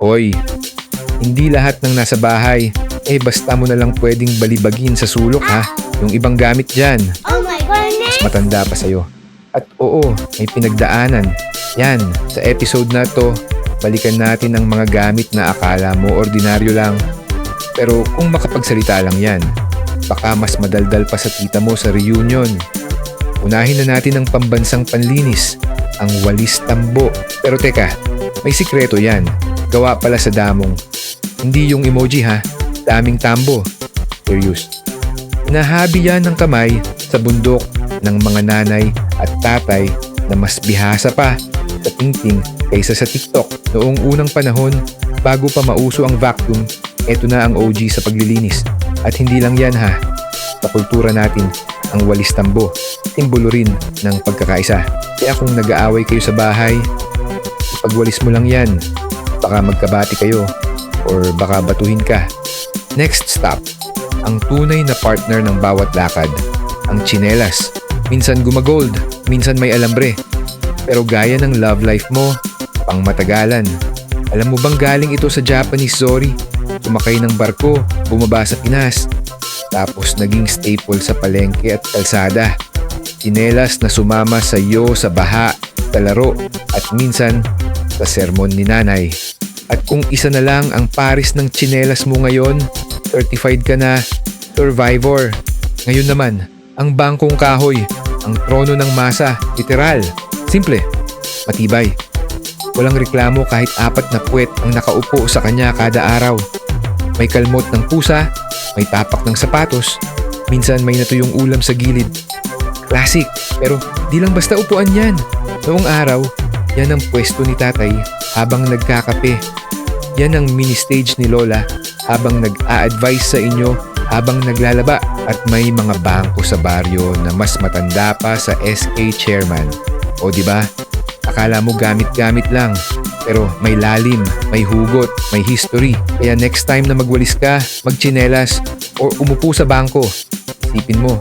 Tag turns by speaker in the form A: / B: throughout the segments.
A: Hoy, hindi lahat ng nasa bahay, basta mo na lang pwedeng balibagin sa sulok ha. Yung ibang gamit dyan,
B: Oh my goodness!
A: matanda pa sa'yo. At oo, may pinagdaanan. Yan, sa episode na to, balikan natin ang mga gamit na akala mo ordinaryo lang. Pero kung makapagsalita lang yan, baka mas madaldal pa sa tita mo sa reunion. Unahin na natin ang pambansang panlinis, ang walis tambo. Pero teka, may sikreto yan. Gawa pala sa damong. Hindi yung emoji ha, daming tambo. Serious. Nahabi yan ng kamay sa bundok ng mga nanay at tatay na mas bihasa pa sa tingting kaysa sa TikTok. Noong unang panahon, bago pa mauso ang vacuum, eto na ang OG sa paglilinis. At hindi lang yan ha, sa kultura natin, ang walis tambo, simbolo rin ng pagkakaisa. Kaya kung nag-aaway kayo sa bahay, ipagwalis mo lang yan. Baka magkabati kayo or baka batuhin ka. Next stop, ang tunay na partner ng bawat lakad, ang tsinelas. Minsan gumagold, minsan may alambre. Pero gaya ng love life mo, pang matagalan. Alam mo bang galing ito sa Japanese Zori? Sumakay ng barko, bumaba sa Pinas. Tapos naging staple sa palengke at kalsada. Tsinelas na sumama sa iyo sa baha, sa laro, at minsan sa sermon ni nanay. At kung isa na lang ang paris ng tsinelas mo ngayon, certified ka na survivor. Ngayon naman, ang bangkong kahoy, ang trono ng masa, literal. Simple, matibay. Walang reklamo kahit 4 na puwet ang nakaupo sa kanya kada araw. May kalmot ng pusa, may tapak ng sapatos, minsan may natuyong ulam sa gilid. Classic, pero di lang basta upuan yan. Noong araw, yan ang pwesto ni tatay habang nagkakape. Yan ang mini-stage ni Lola habang nag-a-advise sa inyo habang naglalaba, at may mga bangko sa baryo na mas matanda pa sa SK chairman. O di ba? Akala mo gamit-gamit lang, pero may lalim, may hugot, may history. Kaya next time na magwalis ka, magtsinelas, o umupo sa bangko, isipin mo,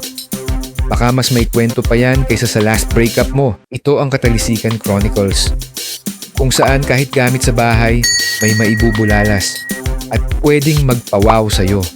A: baka mas may kwento pa yan kaysa sa last breakup mo. Ito ang Katalisikan Chronicles, kung saan kahit gamit sa bahay, may maibubulalas at pwedeng magpawaw sa'yo.